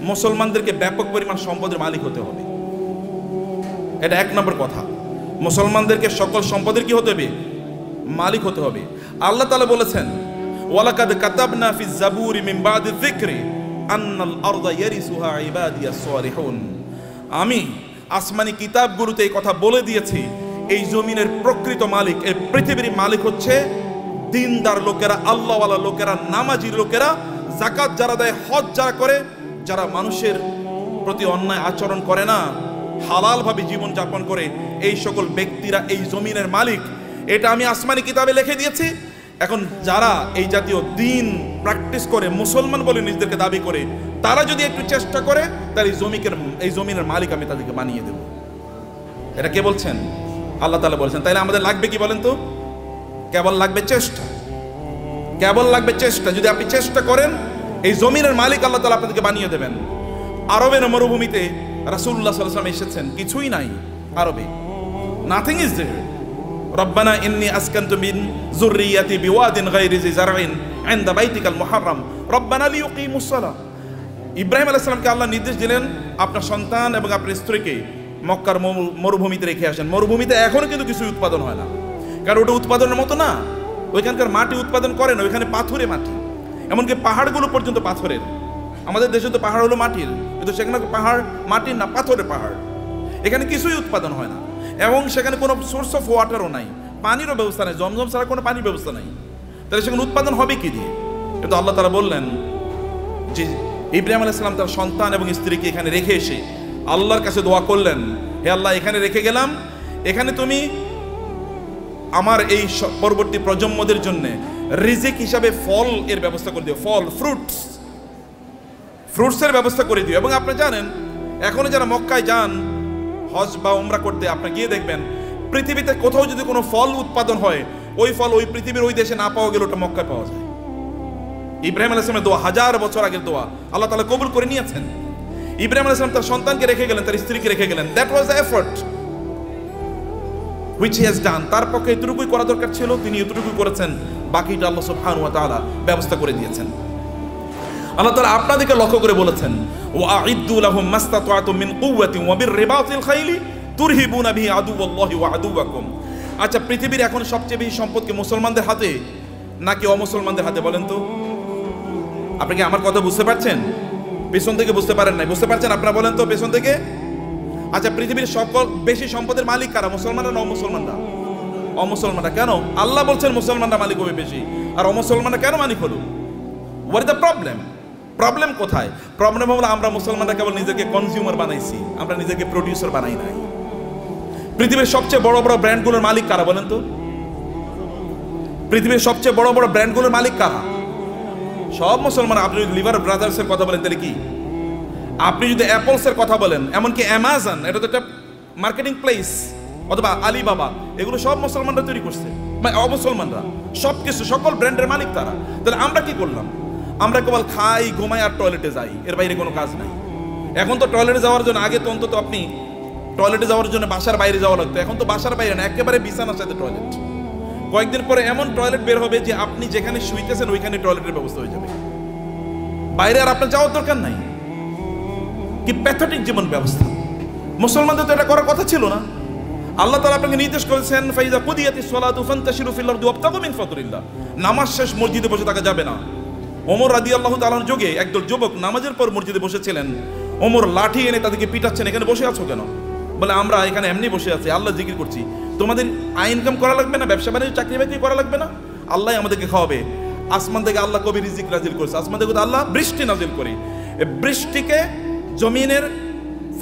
মুসলমানদেরকে ব্যাপক পরিমাণ সম্পদের মালিক হতে হবে। এটা এক নম্বর কথা, মুসলমানদেরকে সকল সম্পদের কি হতে হবে? মালিক হতে হবে। আল্লাহ তাআলা বলেছেন, ওয়ালাকাদ কাতাবনা ফিজ জাবুরি মিন বাদি যিকরি আন্নাল আরদা ইয়ারিসুহা ইবাদিয়াস সালিহুন। আমি আসমানি কিতাবগুলোতে এই কথা বলে দিয়েছি, এই জমিনের প্রকৃত মালিক, এই পৃথিবীর মালিক হচ্ছে দিনদার লোকেরা, আল্লাহওয়ালা লোকেরা, নামাজি লোকেরা, যাকাত যারা দেয়, হজ যারা করে, যারা মানুষের প্রতি অন্যায় আচরণ করে না, হালালভাবে জীবন যাপন করে, এই সকল ব্যক্তিরা এই জমিনের মালিক। এটা আমি আসমানি কিতাবে লিখে দিয়েছি। এখন যারা এই জাতীয় দিন প্র্যাকটিস করে, মুসলমান বলে নিজেদেরকে দাবি করে, তারা যদি একটু চেষ্টা করে, তাহলে এই জমিনের মালিক আমি তাদেরকে বানিয়ে দেব। এটা কে বলছেন? আল্লাহ তাআলা বলছেন। তাইলে আমাদের লাগবে কি বলেন তো? কেবল লাগবে চেষ্টা, কেবল লাগবে চেষ্টা। যদি আপনি চেষ্টা করেন, এই জমিনের মালিক আল্লাহ তাআলা আপনাদেরকে বানিয়ে দেবেন। আরবের মরুভূমিতে রাসূলুল্লাহ সাল্লাল্লাহু আলাইহি ওয়াসাল্লাম এসেছেন, কিছুই নাই আরবে, নাথিং ইজ দেয়ার। রব্বানা ইন্নী আসকানতু মিন যুররিয়াতি বিওয়াদিন গায়রি জি জারইন ইনদা বাইতিকাল মুহাররম রব্বানা লিয়ুকিমুস সালাহ। ইব্রাহিম আলাইহিস সালামকে আল্লাহ নির্দেশ দিলেন, আপনার সন্তান এবং আপনার স্ত্রীকে মক্কার মরুভূমিতে রেখে আসেন। মরুভূমিতে এখনো কিন্তু কিছু উৎপাদন হয় না, কারণ ওটা উৎপাদনের মতো না। ওইখানকার মাটি উৎপাদন করে না, ওইখানে পাথুরে মাটি, এমনকি পাহাড়গুলো পর্যন্ত পাথরের। আমাদের দেশে তো পাহাড় হলো মাটির, কিন্তু সেখানে পাহাড় মাটির না, পাথরের পাহাড়। এখানে কিছুই উৎপাদন হয় না, এবং সেখানে কোনো সোর্স অফ ওয়াটারও নাই, পানিরও ব্যবস্থা নেই, জমজম ছাড়া কোনো পানির ব্যবস্থা নাই। তাহলে সেখানে উৎপাদন হবে কি দিয়ে? কিন্তু আল্লাহ তাআলা বললেন যে ইব্রাহিম আলাইহিস সালাম তার সন্তান এবং স্ত্রীকে এখানে রেখে এসে আল্লাহর কাছে দোয়া করলেন, হে আল্লাহ, এখানে রেখে গেলাম, এখানে তুমি আমার এই পরবর্তী প্রজন্মদের জন্য রিজিক হিসাবে ফল এর ব্যবস্থা করে দিও, ফল, ফ্রুটসের ব্যবস্থা করে দিও। এবং আপনি জানেন, এখনো যারা মক্কায় যান হজ বা উমরা করতে, আপনি গিয়ে দেখবেন পৃথিবীতে কোথাও যদি কোনো ফল উৎপাদন হয়, ওই ফল ওই পৃথিবীর ওই দেশে না পাওয়া গেলে ওটা মক্কায় পাওয়া যায়। ইব্রাহিম আলাইহিস সালামের দোয়া, 1000 বছর আগের দোয়া, আল্লাহ তাআলা কবুল করে নিয়েছেন। ইব্রাহিম আলাইহিস সালাম তার সন্তানকে রেখে গেলেন, তার স্ত্রীকে রেখে গেলেন। That was the effort which he has done। তার পক্ষে এতটুকুই করা দরকার ছিল, তিনি এতটুকুই করেছেন, বাকিটা আল্লাহ সুবহানাহু ওয়া তাআলা ব্যবস্থা করে দিয়েছেন। আল্লাহ তাআলা আপনাদেরকে লক্ষ্য করে বলেছেন, ওয়া'ইদ্দু লাহুম মাসতাতা'তুম মিন কুওয়াতিন ওয়া বিররিবাতিল খাইলি তুরহিবুনা বিহি আদুওয়াল্লাহি ওয়া আদুওয়াকুম। আচ্ছা, পৃথিবীর এখন সবচেয়ে বেশি সম্পদ কি মুসলমানদের হাতে নাকি অমুসলমানদের হাতে বলেন তো? আপনি কি আমার কথা বুঝতে পারছেন? পেছন থেকে বুঝতে পারেন নাই, বুঝতে পারছেন আপনারা বলেন তো পেছন থেকে? আচ্ছা, পৃথিবীর সকল বেশি সম্পদের মালিক কারা, মুসলমানরা না অমুসলমানরা? অমুসলমানরা। কেন? আল্লাহ বলছেন মুসলমানরা মালিক হবে বেশি, আর অমুসলমানরা কেন মালিক হলো? What is the problem? Problem কোথায়? প্রবলেম হলো আমরা মুসলমানরা কেবল নিজেকে কনজিউমার বানাইছি, আমরা নিজেকে প্রডিউসার বানাই নাই। পৃথিবীর সবচেয়ে বড় বড় ব্র্যান্ডগুলোর মালিক কারা বলেন তো? পৃথিবীর সবচেয়ে বড় বড় ব্র্যান্ডগুলোর মালিক কারা? সব মুসলমান। আপনি যদি লিভার ব্রাদার্সের কথা বলেন তাহলে কি? আপনি যদি অ্যাপলসের কথা বলেন, এমনকি অ্যামাজন, এটা তো একটা মার্কেটিং প্লেস, অথবা আলিবাবা, এগুলো সব মুসলমানরা তৈরি করছে, মানে অমুসলমানরা। সব কিছু, সকল ব্র্যান্ডের মালিক তারা। তাহলে আমরা কি করলাম? আমরা কেবল খাই, ঘুমাই আর টয়লেটে যাই, এর বাইরে কোনো কাজ নাই। এখন তো টয়লেটে যাওয়ার জন্য, আগে তো অন্তত আপনি টয়লেটে যাওয়ার জন্য বাসার বাইরে যাওয়া লাগতো, এখন তো বাসার বাইরে না, একেবারে বিছানার সাথে টয়লেট। কয়েকদিন পরে এমন টয়লেট বের হবে যে আপনি যেখানে শুইতেছেন ওইখানে টয়লেটের ব্যবস্থা হয়ে যাবে, বাইরে আর আপনার যাওয়ার দরকার নাই। কি প্যাথেটিক জীবন ব্যবস্থা! মুসলমানদের তো এটা করার কথা ছিল না। আল্লাহ তাআলা আপনাকে নির্দেশ করেছেন, ফাইজা কুদিয়াতিস সালাতু ফান্তাশিরু ফিল আরদি ওয়াবতাগু মিন ফাদলিল্লাহ। নামাজ শেষ মসজিদে বসে থাকা যাবে না। ওমর রাদিয়াল্লাহু তাআলার যুগে একদল যুবক নামাজের পর মসজিদে বসেছিলেন। ওমর লাঠি এনে তাদেরকে পিটাচ্ছেন, এখানে বসে আছো কেন? বলে, আমরা এখানে এমনি বসে আছি, আল্লাহ জিকির করছি। তোমাদের ইনকাম করা লাগবে না, ব্যবসা বাণিজ্য, চাকরি বাকরি করা লাগবে না, আল্লাহ আমাদেরকে খাওয়াবে। আসমান থেকে আল্লাহ কবি রিজিক নাজিল করেছে, আসমান থেকে আল্লাহ বৃষ্টি নাজিল করে। এই বৃষ্টিকে জমিনের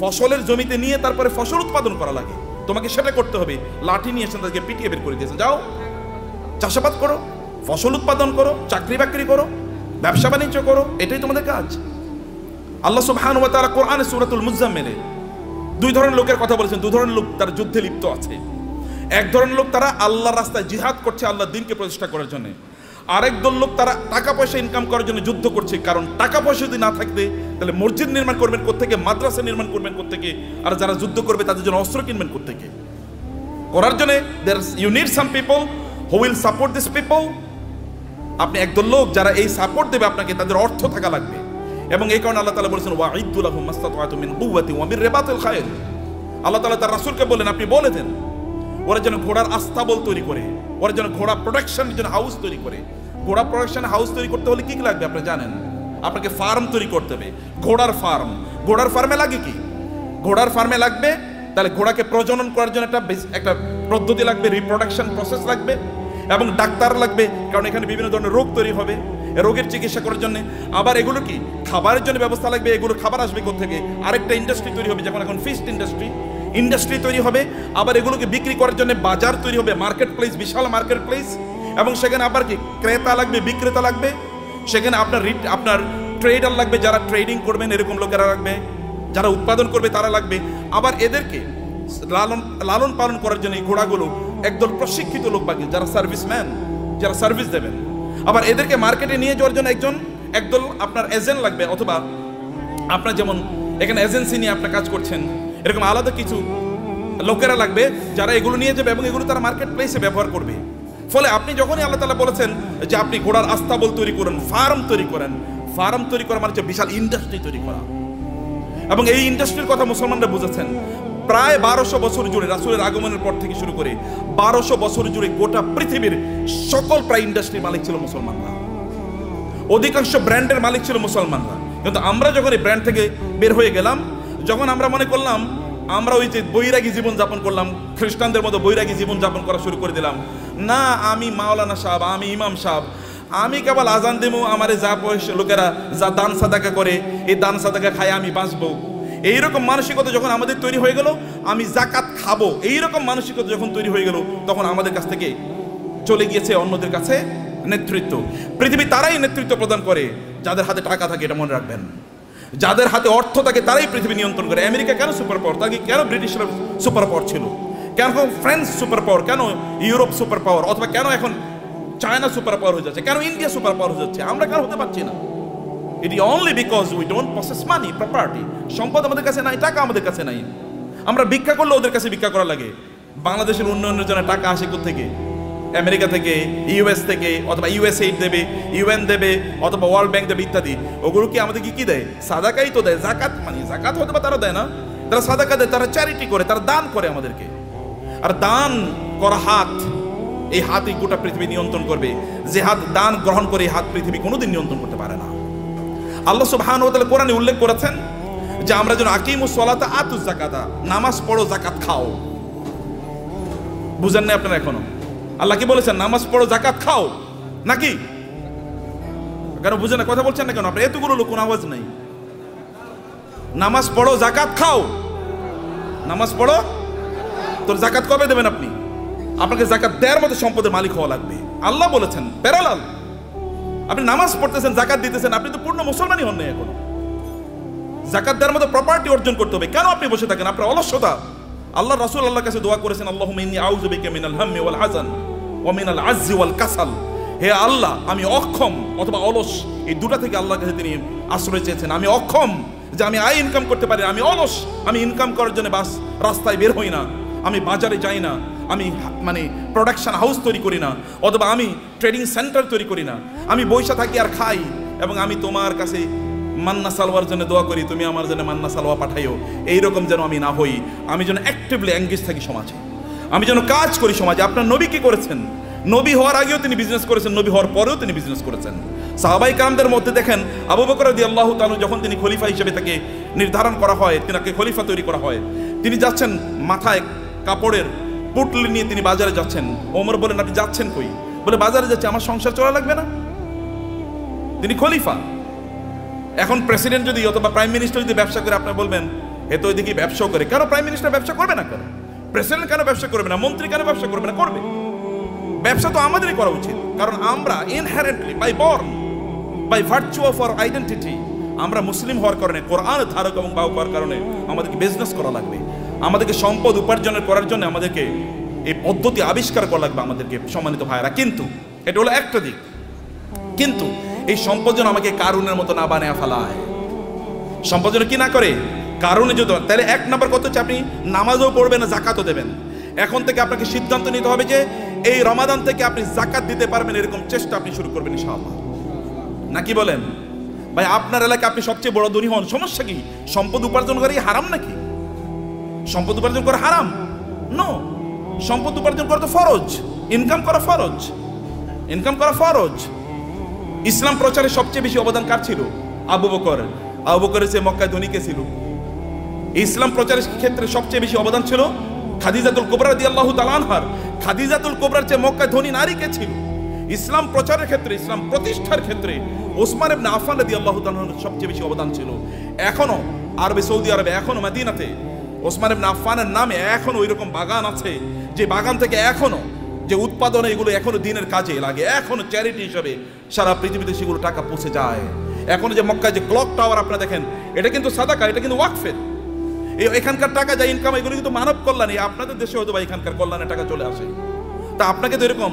ফসলের জমিতে নিয়ে তারপরে ফসল উৎপাদন করা লাগে, তোমাকে সেটা করতে হবে। লাঠি নিয়ে এসে তাদেরকে পিটিয়ে বের করে দিয়েছেন, যাও চাষাবাদ করো, ফসল উৎপাদন করো, চাকরি বাকরি করো, ব্যবসা বাণিজ্য করো, এটাই তোমাদের কাজ। আল্লাহ সুবহানাহু ওয়া তাআলা কোরআনে সূরাতুল মুজাম্মিলে দুই ধরনের লোকের কথা বলেছেন। দুই ধরনের লোক তারা যুদ্ধে লিপ্ত আছে। এক ধরনের লোক তারা আল্লাহর রাস্তায় জিহাদ করছে, আল্লাহর দ্বীনকে প্রতিষ্ঠা করার জন্য। আরেক দল লোক তারা টাকা পয়সা ইনকাম করার জন্য যুদ্ধ করছে। কারণ টাকা পয়সা যদি না থাকবে তাহলে মসজিদ নির্মাণ করবেন কোত্থেকে, মাদ্রাসা নির্মাণ করবেন কোত্থেকে, আর যারা যুদ্ধ করবে তাদের জন্য অস্ত্র কিনবেন কোত্থেকে? করার জন্য you need some people who will support this people. আপনি একদল লোক যারা এই সাপোর্ট দেবে আপনাকে, তাদের অর্থ থাকা লাগবে। এবং এই কারণে আল্লাহ তাআলা বলেছেন ওয়াইদু লাহুম মাসতাতা'তুম মিন কুওয়াতিন ওয়া মিন রিবাতিল খায়ল। আল্লাহ তাআলা তার রাসূলকে বললেন আপনি বলে দেন ওরা যেন ঘোড়ার আস্তাবল তৈরি করে, ওরা যেন ঘোড়া প্রোডাকশনের জন্য হাউস তৈরি করে। ঘোড়া প্রোডাকশন হাউস তৈরি করতে হলে কি কি লাগবে আপনি জানেন? আপনাকে ফার্ম তৈরি করতে হবে, ঘোড়ার ফার্ম। ঘোড়ার ফার্মে লাগে কি? ঘোড়ার ফার্মে লাগবে তাহলে ঘোড়াকে প্রজনন করার জন্য একটা পদ্ধতি লাগবে, রিপ্রোডাকশন প্রসেস লাগবে, এবং ডাক্তার লাগবে, কারণ এখানে বিভিন্ন ধরনের রোগ তৈরি হবে, রোগের চিকিৎসা করার জন্য। আবার এগুলো কি খাবারের জন্য ব্যবস্থা লাগবে, এগুলো খাবার আসবে কোত্থেকে? আরেকটা ইন্ডাস্ট্রি তৈরি হবে, যেমন এখন ফিশ ইন্ডাস্ট্রি তৈরি হবে। আবার এগুলোকে বিক্রি করার জন্য বাজার তৈরি হবে, মার্কেট প্লেস, বিশাল মার্কেট প্লেস, এবং সেখানে আবার কি ক্রেতা লাগবে, বিক্রেতা লাগবে, সেখানে আপনার ট্রেডার লাগবে, যারা ট্রেডিং করবেন এরকম লোকেরা লাগবে, যারা উৎপাদন করবে তারা লাগবে। আবার এদেরকে লালন পালন করার জন্য এই ঘোড়াগুলো একদল প্রশিক্ষিত লোক লাগবে, যারা সার্ভিসম্যান, যারা সার্ভিস দেবেন। আবার এদেরকে মার্কেটে নিয়ে যাওয়ার জন্য একদল আপনার এজেন্ট লাগবে, অথবা আপনার যেমন এখানে এজেন্সি নিয়ে আপনার কাজ করছেন, এরকম আলাদা কিছু লোকেরা লাগবে যারা এগুলো নিয়ে যাবে এবং এগুলো তারা মার্কেট প্লেসে ব্যবহার করবে। ফলে আপনি যখনই আল্লাহ তাআলা বলেছেন যে আপনি ঘোড়ার আস্তাবল তৈরি করেন, ফার্ম তৈরি করেন, ফার্ম তৈরি করা মানে হচ্ছে বিশাল ইন্ডাস্ট্রি তৈরি করা। এবং এই ইন্ডাস্ট্রির কথা মুসলমানরা বুঝেছেন। প্রায় 1200 বছর জুড়ে রাসূলের আগমনের পর থেকে শুরু করে 1200 বছর জুড়ে গোটা পৃথিবীর সকল প্রায় ইন্ডাস্ট্রির মালিক ছিল মুসলমানরা, অধিকাংশ ব্র্যান্ডের মালিক ছিল মুসলমানরা। কিন্তু আমরা যখন এই ব্র্যান্ড থেকে বের হয়ে গেলাম, যখন আমরা মনে করলাম আমরা ওই যে বৈরাগী জীবন যাপন করলাম, খ্রিস্টানদের মতো বৈরাগী জীবন যাপন করা শুরু করে দিলাম, না আমি মাওলানা সাহেব, আমি ইমাম সাহেব, আমি কেবল আজান দেবো, আমারে যা পয়সা লোকেরা যা দান সাদাকা করে এই দান সাদাকা খায় আমি বাঁচবো, এইরকম মানসিকতা যখন আমাদের তৈরি হয়ে গেল, আমি যাকাত খাবো, এইরকম মানসিকতা যখন তৈরি হয়ে গেল, তখন আমাদের কাছ থেকে চলে গিয়েছে অন্যদের কাছে নেতৃত্ব। পৃথিবী তারাই নেতৃত্ব প্রদান করে যাদের হাতে টাকা থাকে, এটা মনে রাখবেন। যাদের হাতে অর্থ থাকে তারাই পৃথিবী নিয়ন্ত্রণ করে। আমেরিকা কেন সুপার পাওয়ার? তাকে কেন ব্রিটিশরা সুপার পাওয়ার ছিল? কেন ফ্রান্স সুপার পাওয়ার? কেন ইউরোপ সুপার পাওয়ার? অথবা কেন এখন চায়না সুপার পাওয়ার হয়ে যাচ্ছে? কেন ইন্ডিয়া সুপার পাওয়ার হয়ে যাচ্ছে? আমরা কেন হতে পারছি না? It is only because we don't possess money, property. সম্পদ আমাদের কাছে নাই, টাকা আমাদের কাছে নাই। আমরা ভিক্ষা করলে ওদের কাছে ভিক্ষা করা লাগে। বাংলাদেশের উন্নয়নের জন্য টাকা আসে কোত্থেকে? আমেরিকা থেকে, ইউএস থেকে, অথবা ইউএসএইড দেবে, ইউএন দেবে, অথবা ওয়ার্ল্ড ব্যাংক দেবে ইত্যাদি। ওগুলো কি আমাদের কি দেয়? সাদাকাই তো দেয়। জাকাত মানে জাকাত হতে বা তারা দেয় না, তারা সাদাকা দেয়, তারা চ্যারিটি করে, তারা দান করে আমাদেরকে। আর দান করা হাত, এই হাতই গোটা পৃথিবী নিয়ন্ত্রণ করবে। যে হাত দান গ্রহণ করে, এই হাত পৃথিবী কোনোদিন নিয়ন্ত্রণ করতে পারে না। আল্লাহ সুবহানাহু ওয়া তাআলা কোরআনে উল্লেখ করেছেন যে আমরা যেন আকিমুস সালাতা আতুজ যাকাতা, নামাজ পড়ো যাকাত খাও। বুঝেন না আপনারা এখনো? আল্লাহ কি বলেছেন? নামাজ পড়ো যাকাত খাও, নাকি? কেন বুঝেন না? কথা বলছেন না কেন? আপনার এতগুলো লোক, কোনো আওয়াজ নাই। নামাজ পড়ো জাকাত খাও, নামাজ পড়ো। তোর জাকাত কবে দেবেন আপনি? আপনাকে জাকাত দেওয়ার মতো সম্পদের মালিক হওয়া লাগবে। আল্লাহ বলেছেন প্যারালাল। আপনি নামাজ পড়তেছেন, জাকাত দিতেছেন, আপনি তো পূর্ণ মুসলমানই হন না এখনো। জাকাত দেওয়ার মতো প্রপার্টি অর্জন করতে হবে। কেন আপনি বসে থাকেন? আপনার অলসতা। আল্লাহ রাসূল আল্লাহর কাছে দোয়া করেছেন, আল্লাহুম্মা ইন্নী আউযু বিকা মিনাল হাম্মি ওয়াল হাযান ওয়া মিনাল আজজি ওয়াল কাসাল। হে আল্লাহ, আমি অক্ষম অথবা অলস, এই দুটা থেকে আল্লাহর কাছে তিনি আশ্রয় চেয়েছেন। আমি অক্ষম যে আমি আয় ইনকাম করতে পারি, আমি অলস, আমি ইনকাম করার জন্য বাস রাস্তায় বের হই না, আমি বাজারে যাই না, আমি প্রোডাকশন হাউস তৈরি করি না, অথবা আমি ট্রেডিং সেন্টার তৈরি করি না, আমি বৈশা থাকি আর খাই, এবং আমি তোমার কাছে মান্না সালওয়ার জন্য দোয়া করি, তুমি আমার জন্য মান্না সালওয়া পাঠাইও। এইরকম যেন আমি না হই। আমি যেন অ্যাক্টিভলি এঙ্গেজ থাকি সমাজে, আমি যেন কাজ করি সমাজে। আপনার নবী কি করেছেন? নবী হওয়ার আগেও তিনি বিজনেস করেছেন, নবী হওয়ার পরেও তিনি বিজনেস করেছেন। সাহাবায়ে কেরামদের মধ্যে দেখেন, আবু বকর রাদিয়াল্লাহু তাআলা যখন তিনি খলিফা হিসেবে তাকে নির্ধারণ করা হয়, তিনাকে খলিফা তৈরি করা হয়, তিনি যাচ্ছেন মাথায় কাপড়ের পুটলি নিয়ে তিনি বাজারে যাচ্ছেন। ওমর বলেন, আপনি যাচ্ছেন কই? বলে, বাজারে যাচ্ছে, আমার সংসার চলা লাগবে না? তিনি খলিফা। এখন প্রেসিডেন্ট যদি অথবা প্রাইম মিনিস্টার যদি ব্যবসা করে, আপনি বলবেন এ তো ওইদিকে ব্যবসা করে। কেন প্রাইম মিনিস্টার ব্যবসা করবে না? কেন প্রেসিডেন্ট কেন ব্যবসা করবে না? মন্ত্রী কেন ব্যবসা করবে না? করবে। ব্যবসা তো আমাদেরই করা উচিত, কারণ আমরা inherently by born, by virtue of our identity, আমরা মুসলিম হওয়ার কারণে, কোরআনের ধারক এবং বাহক হওয়ার কারণে আমাদেরকে বিজনেস করা লাগবে। আমাদেরকে সম্পদ উপার্জনের করার জন্য আমাদেরকে এই পদ্ধতি আবিষ্কার করা লাগবে আমাদেরকে, সম্মানিত ভাইয়েরা। কিন্তু এটা হলো একটা দিক। কিন্তু এই সম্পদ যেন আমাকে কারুনের মতো না বানায় ফেলায়। সম্পদ যেন কি না করে? কারণে যদি, তাহলে এক নম্বর কথা হচ্ছে আপনি নামাজও পড়বেন না, জাকাতও দেবেন। এখন থেকে আপনাকে সিদ্ধান্ত নিতে হবে যে এই রমাদান থেকে আপনি জাকাত দিতে পারবেন, এরকম চেষ্টা আপনি শুরু করবেন ইনশাআল্লাহ। নাকি বলেন? ভাই আপনার এলাকায় আপনি সবচেয়ে বড় ধনী হন, সমস্যা কি? সম্পদ উপার্জন করে হারাম নাকি? সম্পদ উপার্জন করা হারাম? নো, সম্পদ উপার্জন করা তো ফরজ, ইনকাম করা ফরজ, ইনকাম করা ফরজ। ইসলাম প্রচারে সবচেয়ে বেশি অবদান কার ছিল? আবু বকর। আবু বকরের চেয়ে মক্কায় ধনী কে ছিল? ইসলাম প্রচারের ক্ষেত্রে সবচেয়ে বেশি অবদান ছিল খাদিজাতুল কুবরা রাদিয়াল্লাহু তাআলা আনহার। খাদিজাতুল কুবরার চেয়ে মক্কায় ধনী নারী কে ছিল? ইসলাম প্রচারের ক্ষেত্রে, ইসলাম প্রতিষ্ঠার ক্ষেত্রে ওসমান ইবনে আফফান রাদিয়াল্লাহু তাআলা সবচেয়ে বেশি অবদান ছিল। এখনো আরবে, সৌদি আরবে, এখনো মদিনাতে ওসমান ইবনে আফফানের নামে এখনো ওইরকম বাগান আছে, যে বাগান থেকে এখনো যে উৎপাদন, এগুলো এখনো দিনের কাজে লাগে, এখনো চ্যারিটি হিসেবে সারা পৃথিবীতে সেগুলো টাকা পৌঁছে যায়। এখনো যে মক্কায় যে ক্লক টাওয়ার আপনারা দেখেন, এটা কিন্তু সাদাকা, এটা কিন্তু ওয়াকফের। এখানকার টাকা যা ইনকাম, এগুলো কিন্তু মানব কল্যাণে। আপনাদের দেশে হয়তো বা এখানকার কল্যাণে টাকা চলে আসে। তা আপনাকে তো এরকম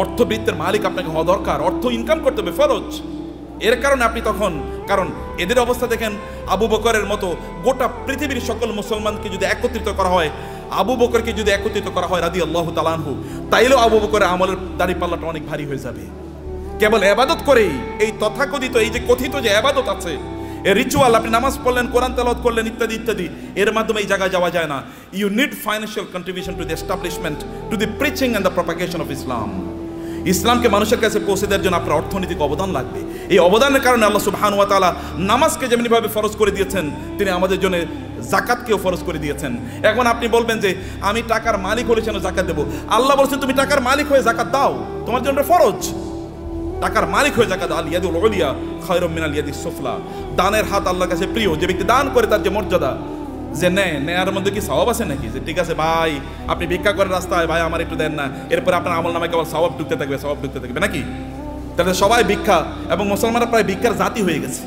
অর্থবৃত্তের মালিক আপনাকে হওয়া দরকার, অর্থ ইনকাম করতে হবে, ফরজ। এর কারণে আপনি তখন, কারণ এদের অবস্থা দেখেন, আবু বকরের মতো গোটা পৃথিবীর সকল মুসলমানকে যদি একত্রিত করা হয়, আবু বকরকে যদি একত্রিত করা হয় রাদিয়াল্লাহু তাআলা আনহু, তাইলেও আবু বকরের আমলের দাড়িপাল্লাটা অনেক ভারী হয়ে যাবে। কেবল ইবাদত করেই, এই তথাকথিত এই যে কথিত যে ইবাদত আছে, এই রিচুয়াল, আপনি নামাজ পড়লেন, কোরআন তেলাওয়াত করলেন, ইত্যাদি ইত্যাদি, এর মাধ্যমে এই জায়গায় যাওয়া যায় না। You need financial contribution to the establishment, to the preaching and the propagation of Islam. ইসলামকে মানুষের কাছে পৌঁছে দেওয়ার জন্য আপনার অর্থনৈতিক অবদান লাগবে। এই অবদানের কারণে আল্লাহ সুবহানাহু ওয়া তাআলা নামাজকে যেমনিভাবে ফরজ করে দিয়েছেন, তিনি আমাদের জন্য যাকাতকেও ফরজ করে দিয়েছেন। এখন আপনি বলবেন যে আমি টাকার মালিক হলে যেন যাকাত দেবো। আল্লাহ বলছেন তুমি টাকার মালিক হয়ে যাকাত দাও, তোমার জন্য ফরজ। টাকার মালিক হয়ে যাকাত, আল ইয়াদুল উলিয়া খায়রুম মিনাল ইয়াদিস সুফলা। দানের হাত আল্লাহর কাছে প্রিয়। যে ব্যক্তি দান করে তার যে মর্যাদা, যে নেয়ার মধ্যে কি সওয়াব আছে নাকি? যে ঠিক আছে ভাই, আপনি ভিক্ষা করেন রাস্তায়, ভাই আমার একটু দেন না, এরপরে আপনার আমল নামায় কেবল সওয়াব ঢুকতে থাকবে, সওয়াব ঢুকতে থাকবে নাকি? তাহলে সবাই ভিক্ষা, এবং মুসলমানরা প্রায় ভিক্ষার জাতি হয়ে গেছে।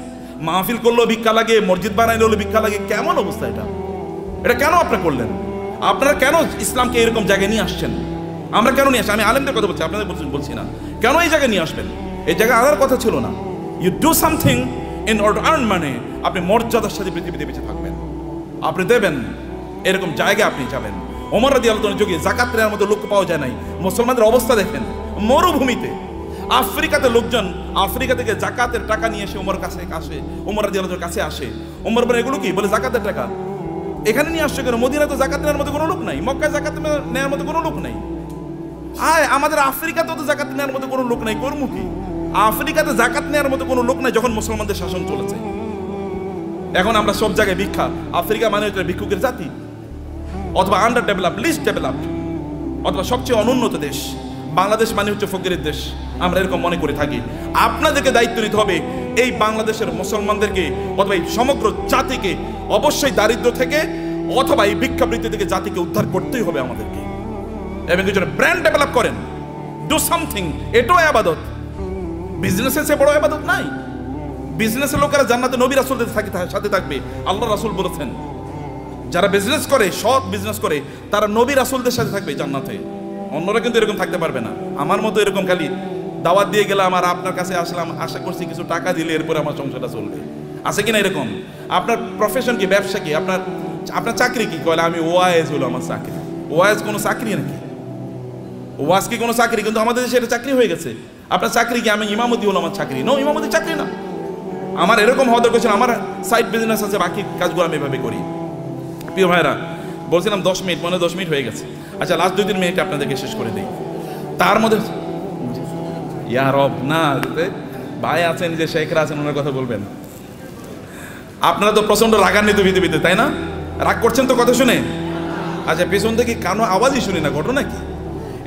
মাহফিল করলেও ভিক্ষা লাগে, মসজিদ বানাইলেও ভিক্ষা লাগে। কেমন অবস্থা এটা? এটা কেন আপনি করলেন? আপনারা কেন ইসলামকে এরকম জায়গায় নিয়ে আসছেন? আমরা কেন নিয়ে আসি? আমি আলেমদের কথা বলছি, আপনাদের বলছি না। কেন এই জায়গায় নিয়ে আসবেন? এই জায়গায় আনার কথা ছিল না। You do something in order to earn money. আপনি মর্যাদার সাথে পৃথিবীতে বেঁচে থাকবেন, আপনি দেবেন, এরকম জায়গায় আপনি যাবেন। ওমর রাদিয়াল্লাহু আনহু যুগে যাকাত নেওয়ার মতো লোক পাওয়া যায় নাই। মুসলমানদের অবস্থা দেখেন, মরুভূমিতে আফ্রিকাতে লোকজন আফ্রিকা থেকে যাকাতের টাকা নিয়ে এসে ওমর কাছে আসে, ওমর রাদিয়াল্লাহু আনহুর কাছে আসে। ওমর বলে এগুলো কি? বলে যাকাতের টাকা। এখানে নিয়ে আসছে কেন? মদিনায় তো যাকাত নেওয়ার মতো কোনো লোক নাই, মক্কায় যাকাত নেওয়ার মতো কোনো লোক নাই। আমাদের আফ্রিকাতেও তো যাকাত নেওয়ার মতো কোনো লোক নাই। কর্মুখী আফ্রিকাতে যাকাত নেওয়ার মতো কোনো লোক নাই যখন মুসলমানদের শাসন চলেছে। এখন আমরা সব জায়গায় ভিক্ষা। আফ্রিকা মানে হচ্ছে ভিক্ষুকের জাতি, অথবা আন্ডার ডেভেলপ, লিস্ট ডেভেলপ, অথবা সবচেয়ে অনুন্নত দেশ। বাংলাদেশ মানে হচ্ছে ফকিরের দেশ, আমরা এরকম মনে করে থাকি। আপনাদেরকে দায়িত্ব নিতে হবে এই বাংলাদেশের মুসলমানদেরকে, অথবা এই সমগ্র জাতিকে অবশ্যই দারিদ্র থেকে অথবা এই ভিক্ষাবৃত্তি থেকে জাতিকে উদ্ধার করতেই হবে আমাদেরকে। এবং কিছু ব্র্যান্ড ডেভেলপ করেন, ডু সামথিং। এটাও ইবাদত। বিজনেসের চেয়ে বড় ইবাদত নাই। বিজনেসের লোকেরা জান্নাতে নবী রাসূলদের সাথে থাকবে। আল্লাহ রাসূল বলেছেন যারা বিজনেস করে, সৎ বিজনেস করে, তারা নবী রাসূলদের সাথে থাকবে জান্নাতে। অন্যরা কিন্তু এরকম থাকতে পারবে না। আমার মতো এরকম খালি দাওয়াত দিয়ে গেলাম আর আপনার কাছে আসলাম, আশা করছি কিছু টাকা দিলে এরপরে আমার সংসারটা চলবে, আছে কিনা এরকম? আপনার প্রফেশন কি? ব্যবসা কি? আপনার চাকরি কি? কলে আমি ওয়াইজ হলো আমার চাকরি। ওয়াইজ কোনো চাকরি নাকি? ওয়াজ কি কোনো চাকরি? কিন্তু আমাদের দেশে এটা চাকরি হয়ে গেছে। আপনার চাকরি কি? আমি ইমামতি হলো আমার চাকরি। নো, ইমামতি চাকরি না। আমার এরকম হওয়া দরকার ছিল, আমার সাইড বিজনেস আছে, বাকি কাজগুলো আমি এভাবে করি। প্রিয় ভাইরা, বলছিলাম 10 মিনিট, মনে 10 মিনিট হয়ে গেছে। আচ্ছা, লাস্ট 2-3 মিনিট আপনাদেরকে শেষ করে দিই। তার মধ্যে ইয়া রব না, ভাই আছেন, যে শেখরা আছেন, ওনার কথা বলবেন। আপনারা তো প্রচন্ড রাগান্বিত পৃথিবীতে, তাই না? রাগ করছেন তো কথা শুনে? আচ্ছা, পিছন থেকে কানো আওয়াজই শুনি না, ঘটনা কি?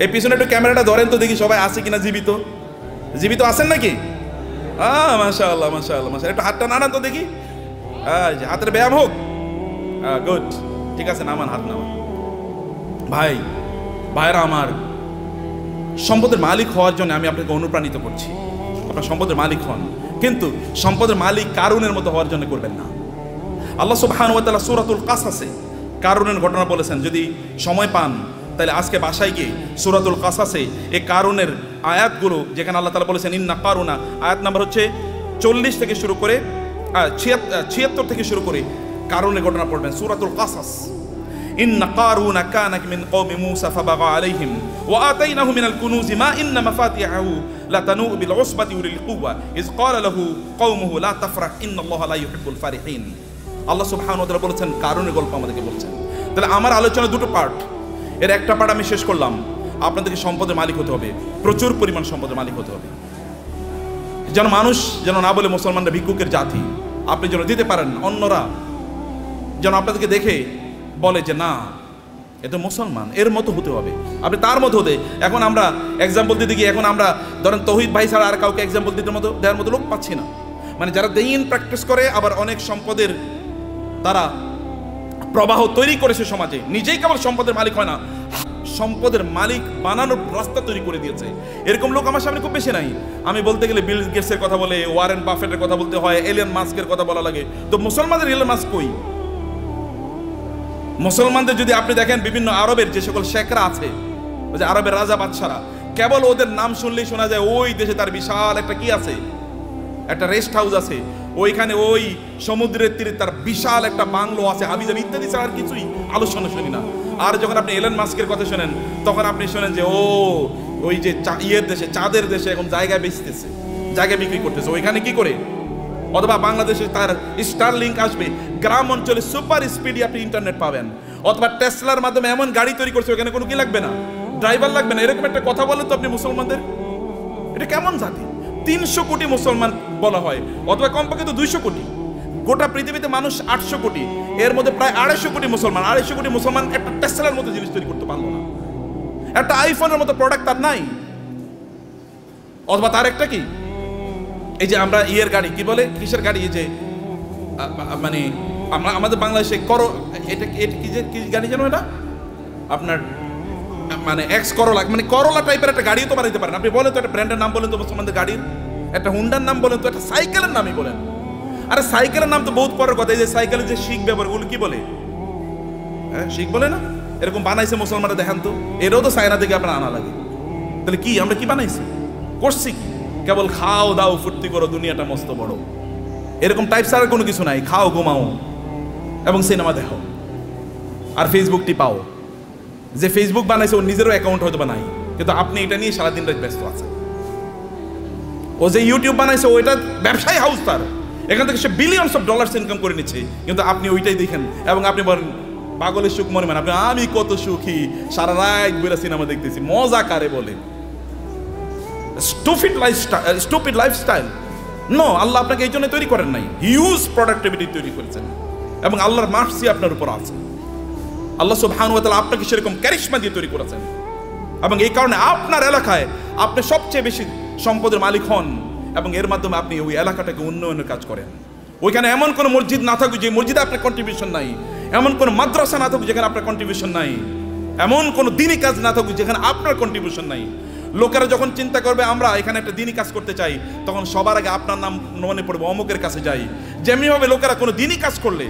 এই পিছনে একটু ক্যামেরাটা ধরেন তো দেখি সবাই আছে কিনা, জীবিত। জীবিত আছেন নাকি? মাশাআল্লাহ মাশাআল্লাহ মাশাআল্লাহ। একটু হাতটা নাড়ান তো দেখি, হাতের ব্যায়াম হোক। গুড, ঠিক আছে, নামান, হাত নামান। ভাইরা আমার, সম্পদের মালিক হওয়ার জন্য আমি আপনাকে অনুপ্রাণিত করছি। আপনার সম্পদের মালিক হন, কিন্তু সম্পদের মালিক কারুনের মতো হওয়ার জন্য করবেন না। আল্লাহ সুবহানাহু ওয়া তাআলা সূরাতুল কাসাসে কারুনের ঘটনা বলেছেন। যদি সময় পান তাহলে আজকে বাসায় গিয়ে সূরাতুল কাসাসে এই কারুনের আয়াতগুলো, যেখানে আল্লাহ তাআলা বলেছেন ইন্না কারুনা, আয়াত নাম্বার হচ্ছে 40 থেকে শুরু করে 76 থেকে শুরু করে কারুনের ঘটনা পড়বেন। সূরাতুল কাসাস। ইন্না কারুনা কানা মিন কওমি মূসা ফাবাগা আলাইহিম ওয়া আতাইনাহু মিনাল কুনুজি মা ইন্না মাফাতিহাহু লা তানূউ বিল উসবাতি উলিল কুওয়া ইয ক্বালা লাহু কওমুহু লা তাফরাহ ইন্নাল্লাহা লা ইউহিব্বুল ফারিহিন। আল্লাহ সুবহানাহু ওয়া তাআলা বলেছেন, কারণের গল্প আমাদেরকে বলছেন। তাহলে আমার আলোচনা দুটো পার্ট, এর একটা পার্ট আমি শেষ করলাম। আপনাদেরকে সম্পদের মালিক হতে হবে, প্রচুর পরিমাণ সম্পদের মালিক হতে হবে, যেন মানুষ যেন না বলে মুসলমানরা ভিক্ষুকের জাতি, আপনি যেন দিতে পারেন, অন্যরা যেন আপনাদেরকে দেখে বলে যে না এ তো মুসলমান, এর মতো হতে হবে, আপনি তার মতো হতে। এখন আমরা এক্সাম্পল দিতে গিয়ে এখন আমরা ধরেন তৌহিদ ভাই ছাড়া আর কাউকে এক্সাম্পল দেওয়ার মতো লোক পাচ্ছি না। মানে যারা দ্বীন প্র্যাকটিস করে, আবার অনেক সম্পদের তারা প্রবাহ তৈরি করেছে সমাজে, নিজেই কেবল সম্পদের মালিক হয় না, সম্পদের মালিক বানানোর রাস্তা তৈরি করে দিয়েছে। এরকম লোক আমার সামনে খুব বেশি নাই। আমি বলতে গেলে বিল গেটসের কথা বলে, ওয়ারেন বাফেটের কথা বলতে হয়, এলিয়ন মাস্কের কথা বলা লাগে। তো মুসলমানদের এলিয়ন মাস্ক কই? মুসলমানদের যদি আপনি দেখেন বিভিন্ন আরবের যে সকল শেখরা আছে, ওই যে আরবের রাজা বাদশারা, কেবল ওদের নাম শুনলেই শোনা যায় ওই দেশে তার বিশাল একটা কি আছে, একটা রেস্ট হাউস আছে, ওইখানে ওই সমুদ্রের তীরে তার বিশাল একটা বাংলো আছে, হাবিজাবি ইত্যাদি ছাড়া আর কিছুই আলোচনা শুনি না। আর যখন আপনি এলন মাস্কের কথা শোনেন, তখন আপনি শোনেন যে ও ওই যে ইয়ের দেশে, চাঁদের দেশে এখন জায়গা বেচতেছে, জায়গা বিক্রি করতেছে, ওইখানে কি করে। অথবা বাংলাদেশে তার স্টার লিঙ্ক আসবে, গ্রাম অঞ্চলে সুপার স্পিডি আপনি ইন্টারনেট পাবেন। অথবা টেসলার মাধ্যমে এমন গাড়ি তৈরি করছে, ওখানে কোনো কি লাগবে না, ড্রাইভার লাগবে না। এরকম একটা কথা বলেন তো আপনি মুসলমানদের, এটা কেমন জাতি? 300 কোটি মুসলমান বলা হয়, অথবা কমপক্ষে তো 200 কোটি। গোটা পৃথিবীতে মানুষ 800 কোটি, এর মধ্যে প্রায় 250 কোটি মুসলমান। 250 কোটি মুসলমান একটা টেসলার মতো জিনিস তৈরি করতে পারলো না, একটা আইফোনের মতো প্রোডাক্ট তার নাই। অথবা তার একটা কি, এই যে আমরা ইয়ের গাড়ি কি বলে, কিসের গাড়ি, এই যে মানে আমাদের বাংলাদেশে এটা কি গাড়ি যেন, এটা আপনার মানে এক্স করোলা, মানে করোলা টাইপের একটা গাড়িও তো বানাইতে পারেন আপনি। বলেন তো একটা ব্র্যান্ডের নাম বলেন তো মুসলমানদের গাড়ির, একটা হুন্ডার নাম বলেন তো, একটা সাইকেলের নামই বলেন। আরে সাইকেলের নাম তো বহুত পরের কথা। এই যে সাইকেলের যে শিখ ব্যবহার, ওগুলো কি বলে? হ্যাঁ, শিখ বলে না? এরকম বানাইছে মুসলমানরা, দেখেন তো, এটাও তো চায়না থেকে আপনার আনা লাগে। তাহলে কি আমরা কি বানাইছি, করছি কি? কেবল খাও দাও ফুর্তি করো, দুনিয়াটা মস্ত বড়, এরকম টাইপ ছাড়া কোনো কিছু নাই। খাও ঘুমাও এবং সিনেমা দেখো আর ফেসবুক টিপাও। যে ফেসবুক বানাইছে ওর নিজেরও অ্যাকাউন্ট হয়তো বা নাই, কিন্তু আপনি এটা নিয়ে সারাদিন রাত ব্যস্ত আছেন। ও যে ইউটিউব বানাইছে ওইটা ব্যবসায়ী হাউস, তার এখান থেকে সে বিলিয়নস অফ ডলার্স ইনকাম করে নিচ্ছে, কিন্তু আপনি ওইটাই দেখেন এবং আপনি বলেন পাগলের সুখ মনে মানে, আপনি আমি কত সুখী, সারা রাত বইরা সিনেমা দেখতেছি, মজা কারে বলে? Stupid lifestyle. নো, আল্লাহ আপনাকে এই জন্য তৈরি করেন নাই, হিউজ প্রোডাক্টিভিটি তৈরি করেছেন এবং আল্লাহর মার্সি আপনার উপর আছে। আল্লাহ সুবহানাহু ওয়া তাআলা আপনাকে সেরকম ক্যারিশমা দিয়ে তৈরি করেছেন এবং এই কারণে আপনার এলাকায় আপনি সবচেয়ে বেশি সম্পদের মালিক হন এবং এর মাধ্যমে আপনি ওই এলাকাটাকে উন্নয়নের কাজ করেন। ওইখানে এমন কোনো মসজিদ না থাকুক যে মসজিদে আপনার কন্ট্রিবিউশন নাই, এমন কোনো মাদ্রাসা না থাকুক যেখানে আপনার কন্ট্রিবিউশন নাই, এমন কোনো দিনী কাজ না থাকুক যেখানে আপনার কন্ট্রিবিউশন নাই। লোকেরা যখন চিন্তা করবে আমরা এখানে একটা দিনী কাজ করতে চাই, তখন সবার আগে আপনার নাম মনে পড়বে, অমুকের কাছে যাই। যেমনিভাবে লোকেরা কোনো দিনী কাজ করলে,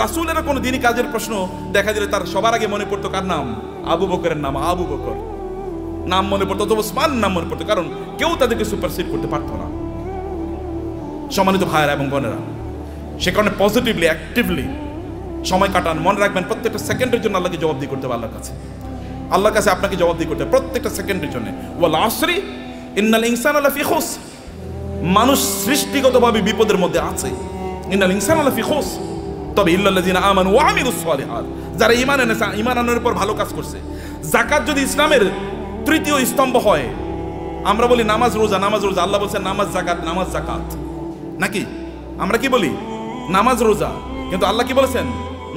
রাসূলের কোনো দিনী কাজের প্রশ্ন দেখা দিলে তার সবার আগে মনে পড়তো কার নাম? আবু বকরের নাম, আবু বকর নাম মনে পড়তো, অথবা ওসমান নাম মনে পড়তো, কারণ কেউ তাদেরকে সুপারসিড করতে পারতো না। সম্মানিত ভাইয়েরা এবং বোনেরা, সে কারণে পজিটিভলি অ্যাক্টিভলি সময় কাটান। মনে রাখবেন প্রত্যেকটা সেকেন্ডের জন্য আল্লাহকে জবাবদিহি করতে হবে, আল্লাহর কাছে আপনাকে জবাবদিহি করতে হবে প্রত্যেকটা সেকেন্ডের জন্য। ওয়াল আসরি ইন্নাল ইনসানা লাফি খুসর, মানুষ সৃষ্টিগতভাবে বিপদের মধ্যে আছে। ইন্নাল ইনসানা লাফি খুসর, তবে ইল্লাল্লাযিনা আমানু ওয়া আমিলুস সালিহাত, যারা ঈমান এনেছে, ঈমান আনার পর ভালো কাজ করছে। যাকাত যদি ইসলামের তৃতীয় স্তম্ভ হয়, আমরা বলি নামাজ রোজা, নামাজ রোজা, আল্লাহ বলছেন নামাজ জাকাত, নামাজ জাকাত, নাকি আমরা কি বলি? নামাজ রোজা, কিন্তু আল্লাহ কি বলেছেন?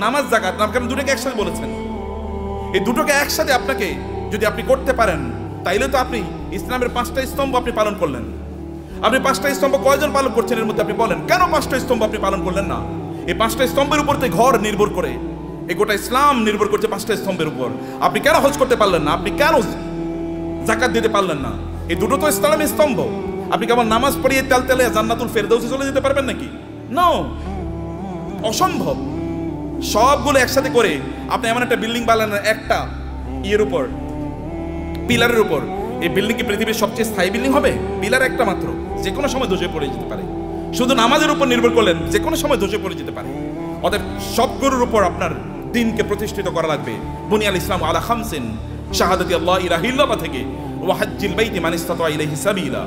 নামাজ জাকাত। কারণ দুটোকে একসাথে বলেছেন। এই দুটোকে একসাথে আপনাকে যদি আপনি করতে পারেন, তাইলে তো আপনি ইসলামের 5টা স্তম্ভ আপনি পালন করলেন। আপনি 5টা স্তম্ভ কয়জন পালন করছেন এর মধ্যে আপনি বলেন, কেন 5টা স্তম্ভ আপনি পালন করলেন না? এই 5টা স্তম্ভের উপর তো ঘর নির্ভর করে, এই গোটা ইসলাম নির্ভর করছে 5টা স্তম্ভের উপর। আপনি কেন হজ করতে পারলেন না? আপনি কেন যাকাত দিতে পারলেন না? এই দুটো তো ইসলামের স্তম্ভ। আপনি কেবল নামাজ পড়িয়ে তেলে জান্নাতুল ফেরদাউসে চলে যেতে পারবেন নাকি? নো, অসম্ভব। সবগুলো একসাথে করে আপনি এমন একটা বিল্ডিং বানালেন একটা ইয়ের উপর, পিলারের উপর। এই বিল্ডিং কি পৃথিবীর সবচেয়ে স্থায়ী বিল্ডিং হবে? পিলার একটা মাত্র, যে কোনো সময় ধসে পড়ে যেতে পারে। শুধু নামাজের উপর নির্ভর করলেন, যে কোনো সময় ধসে পড়ে যেতে পারে। অতএব সবগুলোর উপর আপনার দিনকে প্রতিষ্ঠিত করা লাগবে। বুনিয়াল ইসলাম আলা খামসিন, শাহাদাতি আল্লাহ ইলাহা ইল্লাল্লাহ থেকে ওয়া হাজ্জিল বাইতি মান ইসতাতা ইলাইহি সাবিলা,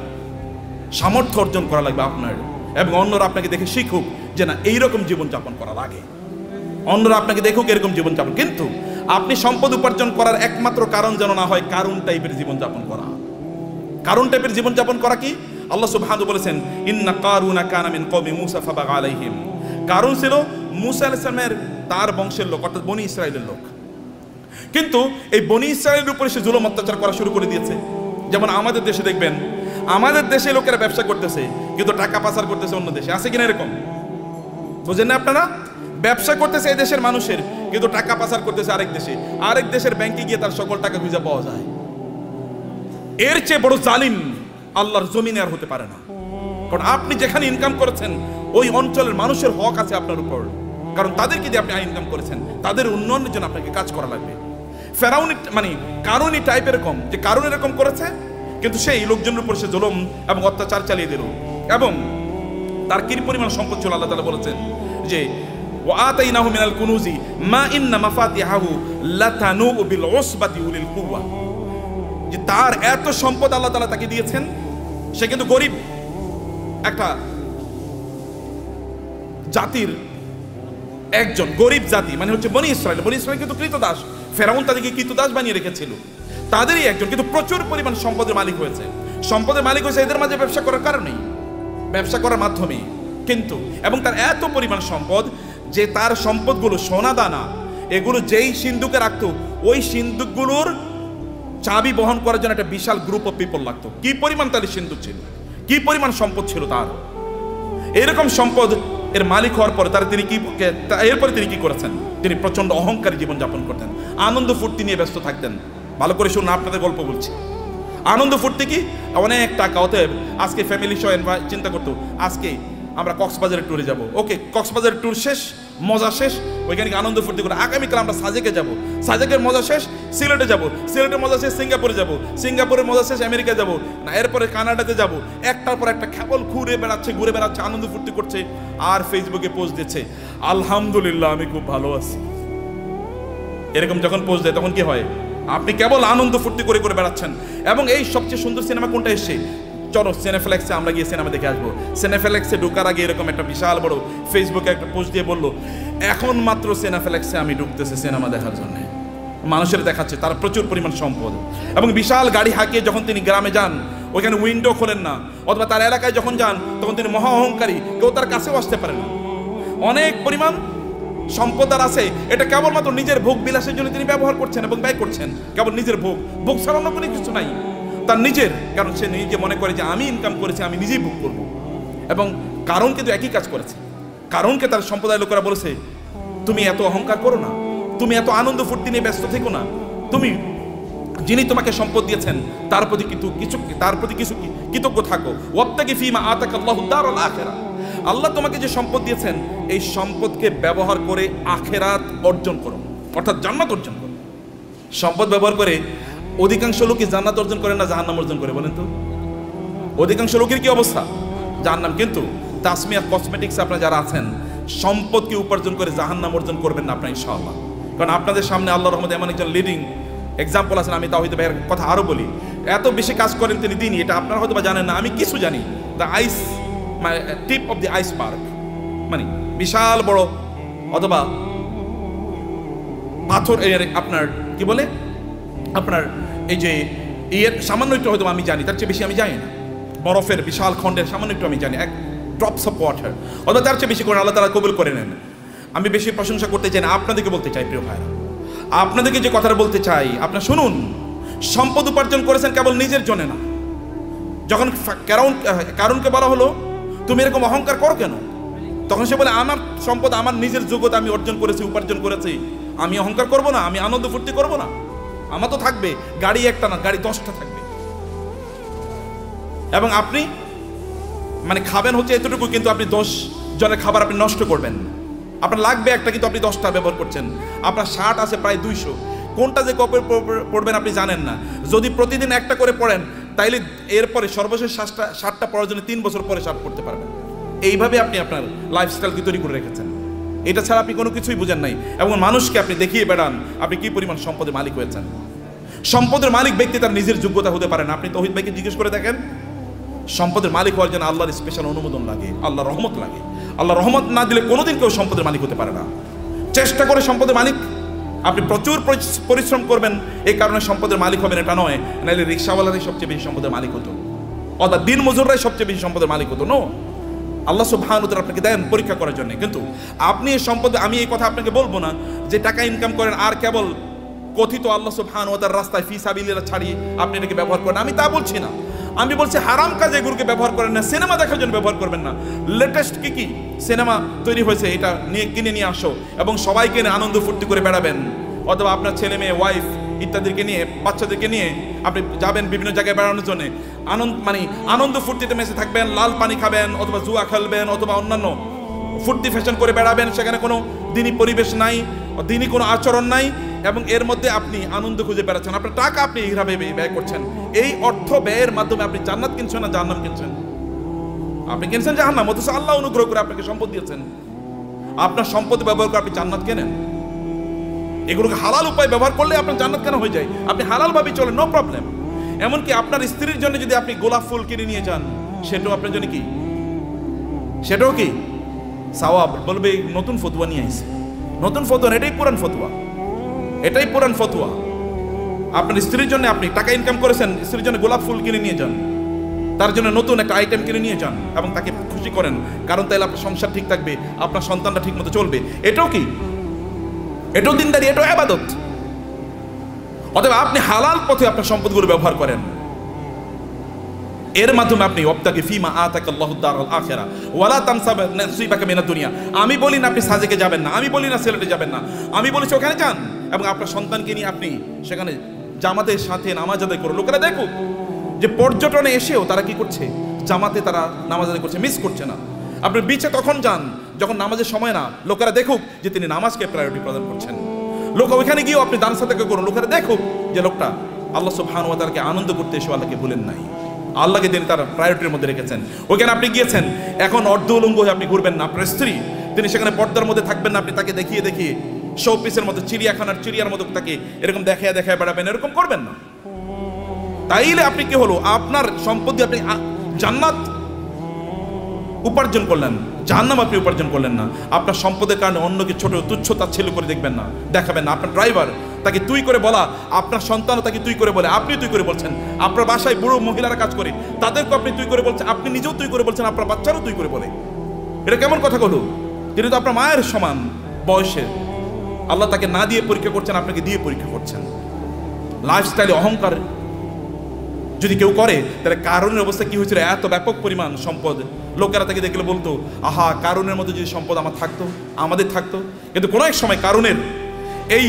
সামর্থ্য অর্জন করা লাগবে আপনার, এবং অন্যরা আপনাকে দেখে শিখুক যে না এইরকম জীবনযাপন করা লাগে, অন্যরা আপনাকে দেখুক এরকম জীবনযাপন। কিন্তু আপনি সম্পদ উপার্জন করার একমাত্র কারণ যেন না হয় কারুন টাইপের জীবনযাপন করা। কারুন টাইপের জীবনযাপন করা কি? আল্লাহ সুবহানাহু বলেছেন ইন্না কারুনা কানা মিন কওমি মূসা ফাবাগা আলাইহিম। কারুন ছিল মূসা আলাইহিস সালামের তার বংশের লোক, অর্থাৎ বনি ইসরাইলের লোক। কিন্তু এই বনি ইসরাইলের উপরে সে জুলুম অত্যাচার করা শুরু করে দিয়েছে। যেমন আমাদের দেশে দেখবেন, আমাদের দেশে লোকেরা ব্যবসা করতেছে কিন্তু টাকা পাচার করতেছে অন্য দেশে, আছে কিনা এরকম? বুঝেন না আপনারা? ব্যবসা করতেছে এই দেশের মানুষের কিন্তু টাকা পাচার করতেছে আরেক দেশে, আরেক দেশের ব্যাংকে গিয়ে তার সকল টাকা খুঁজে পাওয়া যায়। এর চেয়ে বড় জালিম আল্লাহর জমিনে আর হতে পারে না। কারণ আপনি যেখানে ইনকাম করেছেন ওই অঞ্চলের মানুষের হক আছে আপনার উপর, কারণ তাদেরকে দিয়ে আপনি ইনকাম করেছেন, তাদের উন্নয়নের জন্য আপনাকে কাজ করা লাগবে। ফেরাউনি মানে কারুনি টাইপ এরকম, যে কারুন এরকম করেছে কিন্তু সেই লোকজনের উপর সে জুলুম এবং অত্যাচার চালিয়ে দিল, এবং তার কি পরিমাণ সম্পদ ছিল আল্লাহ তাআলা বলেছেন যে ওয়া আতাইনাহু মিনাল কুনুজি মা ইন্না মাফাতিহাহু লাতানু বিল উসবাতি উলিল কুওয়া, যে তার এত সম্পদ আল্লাহ তাআলা তাকে দিয়েছেন, সে কিন্তু গরিব একটা জাতির একজন, গরিব জাতি মানে হচ্ছে বনি ইসরাইল। বনি ইসরাইল কিন্তু কৃতদাস, ফেরাউন তাদেরকে কৃতদাস বানিয়ে রেখেছিল, তাদেরই একজন, কিন্তু প্রচুর পরিমাণ সম্পদের মালিক হয়েছে। সম্পদের মালিক হয়েছে এদের মাঝে ব্যবসা করার কারণেই, ব্যবসা করার মাধ্যমে। কিন্তু এবং তার এত পরিমাণ সম্পদ যে তার সম্পদগুলো সোনা দানা এগুলো যেই সিন্ধুকে রাখতো, ওই সিন্ধুকগুলোর চাবি বহন করার জন্য একটা বিশাল গ্রুপ অফ পিপল লাগতো। কি পরিমাণ তার সিন্ধুক ছিল, কি পরিমাণ সম্পদ ছিল তার। এরকম সম্পদ এর মালিক হওয়ার পরে এরপরে তিনি কি করেছেন? তিনি প্রচন্ড অহংকারী জীবনযাপন করতেন, আনন্দ ফুর্তি নিয়ে ব্যস্ত থাকতেন। ভালো করে শুনুন, আপনাদের গল্প বলছি। আনন্দ ফুর্তি কি? অনেক টাকা। অতএব আজকে ফ্যামিলি সহ চিন্তা করতো আজকে আমরা কক্সবাজারের ট্যুরে যাব। ওকে, কক্সবাজারের ট্যুর শেষ, মজা শেষ, ওইখানে আনন্দ ফুর্তি করে আগামীকাল আমরা সাজেকে যাব, সাজেকের মজা শেষ সিলেটে যাব, সিলেটের মজা শেষ সিঙ্গাপুরে যাব, সিঙ্গাপুরের মজা শেষ আমেরিকা যাব, না এরপরে কানাডাতে যাব। একটার পর একটা কেবল ঘুরে বেড়াচ্ছে, আনন্দ ফুর্তি করছে, আর ফেসবুকে পোস্ট দিচ্ছে আলহামদুলিল্লাহ আমি খুব ভালো আছি। এরকম যখন পোস্ট দেয় তখন কি হয়? আপনি কেবল আনন্দ ফুর্তি করে বেড়াচ্ছেন। এবং এই সবচেয়ে সুন্দর সিনেমা কোনটা এসছে? চলো সিনেফ্লেক্সে আমরা গিয়ে সিনেমা দেখে আসবো। সিনেফ্লেক্সে ঢোকার আগে এরকম একটা বিশাল বড় ফেসবুকে একটা পোস্ট দিয়ে বললো এখন মাত্র সিনেফ্লেক্সে আমি ঢুকতেছি সিনেমা দেখার জন্য। মানুষের দেখাচ্ছে তার প্রচুর পরিমাণ সম্পদ, এবং বিশাল গাড়ি হাঁকিয়ে যখন তিনি গ্রামে যান ওইখানে উইন্ডো খোলেন না, অথবা তার এলাকায় যখন যান তখন তিনি মহা অহংকারী, কেউ তার কাছেও আসতে পারে না। অনেক পরিমাণ সম্পদ আর আছে, এটা কেবলমাত্র নিজের ভোগ বিলাসের জন্য তিনি ব্যবহার করছেন এবং ব্যয় করছেন। কেবল নিজের ভোগ ছাড়া অন্য কোনো কিছু নাই তার নিজের, কারণ সে নিজে মনে করে যে আমি ইনকাম করেছি আমি নিজেই ভোগ করব। এবং কারণ কিন্তু একই কাজ করেছে। কারণকে তার সম্প্রদায়ের লোকেরা বলেছে তুমি এত অহংকার করো না, তুমি এত আনন্দ ফুর্তি নিয়ে ব্যস্ত থেকো না, তুমি যিনি তোমাকে সম্পদ দিয়েছেন তার প্রতি কিছু কৃতজ্ঞ থাকো। ওয়াবতাগি ফীমা আতাকাল্লাহু দারাল আখিরাহ, আল্লাহ তোমাকে যে সম্পদ দিয়েছেন এই সম্পদকে ব্যবহার করে আখিরাত অর্জন করো, অর্থাৎ জান্নাত অর্জন করো। সম্পদ ব্যবহার করে অধিকাংশ লোকই জান্নাত অর্জন করে না জাহান্নাম অর্জন করে, বলেন তো? অধিকাংশ লোকের কি অবস্থা? জাহান্নাম। কিন্তু তাসমিয়া কসমেটিক্স আপনারা যারা আছেন সম্পদকে উপার্জন করে জাহান্নাম অর্জন করবেন না আপনারা ইনশাআল্লাহ। কারণ আপনাদের সামনে আল্লাহর রহমতে এমন একজন লিডিং এক্সাম্পল আছেন। আমি তাওহীদ ভাইয়ের কথা আরো বলি, এত বেশি কাজ করেন তিনি দিনই, এটা আপনারা হয়তো বা জানেন না, আমি কিছু জানি। The ice tip of the iceberg, মানে বিশাল বড় অথবা পাথর আপনার কি বলে আপনার এই যে এর সামান্য একটু হয়তো আমি জানি, তার চেয়ে বেশি আমি জানি না। বরফের বিশাল খণ্ডের সামান্য একটু আমি জানি, এক ড্রপস অফ ওয়াটার, অথবা তার চেয়ে বেশি করে আল্লাহ তাআলা কবুল করে নেন। আমি বেশি প্রশংসা করতে চাই না, আপনাদেরকে বলতে চাই প্রিয় ভাইরা, আপনাদেরকে যে কথাটা বলতে চাই আপনারা শুনুন। সম্পদ উপার্জন করেছেন কেবল নিজের জন্য না। যখন কারণকে বলা হলো তুমি এরকম অহংকার করো কেন, তখন সে বলে আমার সম্পদ আমার নিজের যোগ্যতা আমি অর্জন করেছি, উপার্জন করেছি, আমি অহংকার করব না, আমি আনন্দ ফুর্তি করব না। আমার তো থাকবে গাড়ি একটা না, গাড়ি 10টা থাকবে। এবং আপনি মানে খাবেন হচ্ছে এতটুকু, কিন্তু আপনি 10 জনের খাবার আপনি নষ্ট করবেন। আপনার লাগবে একটা, কিন্তু আপনি 10টা ব্যবহার করছেন। আপনার শার্ট আছে প্রায় 200, কোনটা যে কবে পড়বেন আপনি জানেন না। যদি প্রতিদিন একটা করে পড়েন তাইলে এরপরে সর্বশেষ শার্টটা পরার জন্য 3 বছর পরে শার্ট পড়তে পারবেন। এইভাবে আপনি আপনার লাইফস্টাইলকে তৈরি করে রেখেছেন। এটা ছাড়া আপনি কোনো কিছুই বুঝেন নাই, এবং মানুষকে আপনি দেখিয়ে বেড়ান আপনি কি পরিমাণ সম্পদের মালিক হয়েছেন। সম্পদের মালিক ব্যক্তি তার নিজের যোগ্যতা হতে পারে না। আপনি তৌহিদ ভাইকে জিজ্ঞেস করে দেখেন, সম্পদের মালিক হওয়ার জন্য আল্লাহর স্পেশাল অনুমোদন লাগে, আল্লাহর রহমত লাগে। আল্লাহ রহমত না দিলে কোনোদিন কেউ সম্পদের মালিক হতে পারে না। চেষ্টা করে সম্পদের মালিক, আপনি প্রচুর পরিশ্রম করবেন, এই কারণে সম্পদের মালিক হবেন এটা নয়। নাহলে রিক্সাওয়ালারাই সবচেয়ে বেশি সম্পদের মালিক হতো, অর্থাৎ দিন মজুররাই সবচেয়ে বেশি সম্পদের মালিক হতো। নো, আল্লাহ সুবহানাহু ওয়া তাআলা আপনাকে দেন পরীক্ষা করার জন্য। কিন্তু আপনি এই সম্পদ, আমি এই কথা আপনাকে বলবো না যে টাকা ইনকাম করেন আর কেবল কথিত আল্লাহ সুবহানাহু ওয়া তাআলার রাস্তায় ফি সাবিলিল্লাহ ছাড়িয়ে আপনি এটাকে ব্যবহার করেন, আমি তা বলছি না। আমি বলছি হারাম কাজে এগুলোকে ব্যবহার করেন না, সিনেমা দেখার জন্য ব্যবহার করবেন না। লেটেস্ট কি সিনেমা তৈরি হয়েছে, এটা নিয়ে কিনে নিয়ে আসো এবং সবাইকে নিয়ে আনন্দ ফুর্তি করে বেড়াবেন, অথবা আপনার ছেলে মেয়ে ওয়াইফ ইত্যাদিকে নিয়ে, বাচ্চাদেরকে নিয়ে আপনি যাবেন বিভিন্ন জায়গায় বেড়ানোর জন্য। আনন্দ ফুর্তিতে মেসে থাকবেন, লাল পানি খাবেন, অথবা জুয়া খেলবেন, অথবা অন্যান্য ফুর্তি ফ্যাশন করে বেড়াবেন। সেখানে কোনো দিনই পরিবেশ নাই, দিনই কোনো আচরণ নাই, এবং এর মধ্যে আপনি আনন্দ খুঁজে বেড়াচ্ছেন। আপনার টাকা আপনি এইভাবে ব্যয় করছেন। এই অর্থ ব্যয়ের মাধ্যমে আপনি জান্নাত কিনছেন না জাহান্নাম কিনছেন? আপনি কিনছেন জাহান্নাম, অথচ আল্লাহ অনুগ্রহ করে আপনাকে সম্পদ দিয়েছেন। আপনার সম্পদ ব্যবহার করে আপনি জান্নাত কেনেন। এগুলোকে হালাল উপায় ব্যবহার করলে আপনার জান্নাত কেন হয়ে যায়? আপনি হালাল ভাবে চলেন, নো প্রবলেম। এমনকি আপনার স্ত্রীর জন্য যদি আপনি গোলাপ ফুল কিনে নিয়ে যান, সেটাও আপনার জন্য কি, সেটাও কি সওয়াব। বলবে নতুন ফতোয়া নিয়ে আইছে, নতুন ফতোয়া, এটাই পুরান ফতোয়া, এটাই পুরান ফতোয়া। আপনার স্ত্রীর জন্য আপনি টাকা ইনকাম করেছেন, স্ত্রীর জন্য গোলাপ ফুল কিনে নিয়ে যান, তার জন্য নতুন একটা আইটেম কিনে নিয়ে যান এবং তাকে খুশি করেন, কারণ তাইলে আপনার সংসার ঠিক থাকবে, আপনার সন্তানটা ঠিক মতো চলবে। এটাও কি, এটাও দিনদারি, এটাও ইবাদত। অতএব আপনি হালাল পথে আপনার সম্পদগুলো ব্যবহার করেন, এর মাধ্যমে আপনি ওয়াবতাগি ফীমা আতাকাল্লাহু দারাল আখিরা ওয়ালা তানসা নাসিবাকা মিনাদ দুনিয়া। আমি বলি না আপনি সাজেকে যাবেন না, আমি বলি না সিলেটে যাবেন না, আমি বলেছি ওখানে যান এবং আপনার সন্তানকে নিয়ে আপনি সেখানে জামাতের সাথে নামাজ আদায় করুন। লোকেরা দেখুক যে পর্যটনে এসেও তারা কি করছে, জামাতে তারা নামাজ আদায় করছে, মিস করছে না। আপনি বিচে তখন যান যখন নামাজের সময় না, লোকেরা দেখুক যে তিনি নামাজকে প্রায়োরিটি প্রদান করছেন। লোক ওইখানে গিয়েও আপনি দান সাদাকা করুন, লোকেরা দেখুক যে লোকটা আল্লাহ সুবহানাহু ওয়া তাআলাকে আনন্দ করতে এসে আল্লাহকে ভুলেন নাই, আল্লাহকে তিনি তার প্রায়োরিটির মধ্যে রেখেছেন। ওইখানে আপনি গিয়েছেন, এখন অর্ধ উলঙ্গ হয়ে আপনি ঘুরবেন না। আপনার স্ত্রী, তিনি সেখানে পর্দার মধ্যে থাকবেন না, আপনি তাকে দেখিয়ে দেখিয়ে শো পিসের মতো, চিড়িয়াখানার চিড়িয়ার মতো তাকে এরকম দেখায় দেখায় বেড়াবেন, এরকম করবেন না। তাইলে আপনি কি হলো, আপনার সম্পত্তি আপনি জান্নাত উপার্জন করলেন, জাহান্নাম আপনি উপার্জন করলেন না। আপনার সম্পদের কারণে অন্যকে ছোট তুচ্ছ তাচ্ছিল্য করে দেখবেন না, দেখাবেন না। আপনার ড্রাইভার, তাকে তুই করে বলা, আপনার সন্তানও তাকে তুই করে বলে, আপনি তুই করে বলছেন। আপনার বাসায় বুড়ো মহিলারা কাজ করে, তাদেরকে আপনি তুই করে বলছেন, আপনি নিজেও তুই করে বলছেন, আপনার বাচ্চারও তুই করে বলে। এটা কেমন কথা হলো? তিনি তো আপনার মায়ের সমান বয়সের, আল্লাহ তাকে না দিয়ে পরীক্ষা করছেন, আপনাকে দিয়ে পরীক্ষা করছেন। লাইফস্টাইলে অহংকার যদি কেউ করে, তাহলে কারণের অবস্থা কি হয়েছিল? এত ব্যাপক পরিমাণ সম্পদ, লোকেরা তাকে দেখলে বলতো, আহা, কারণের মধ্যে যদি সম্পদ আমার থাকতো, আমাদের থাকতো। কিন্তু কোনো এক সময় কারণের এই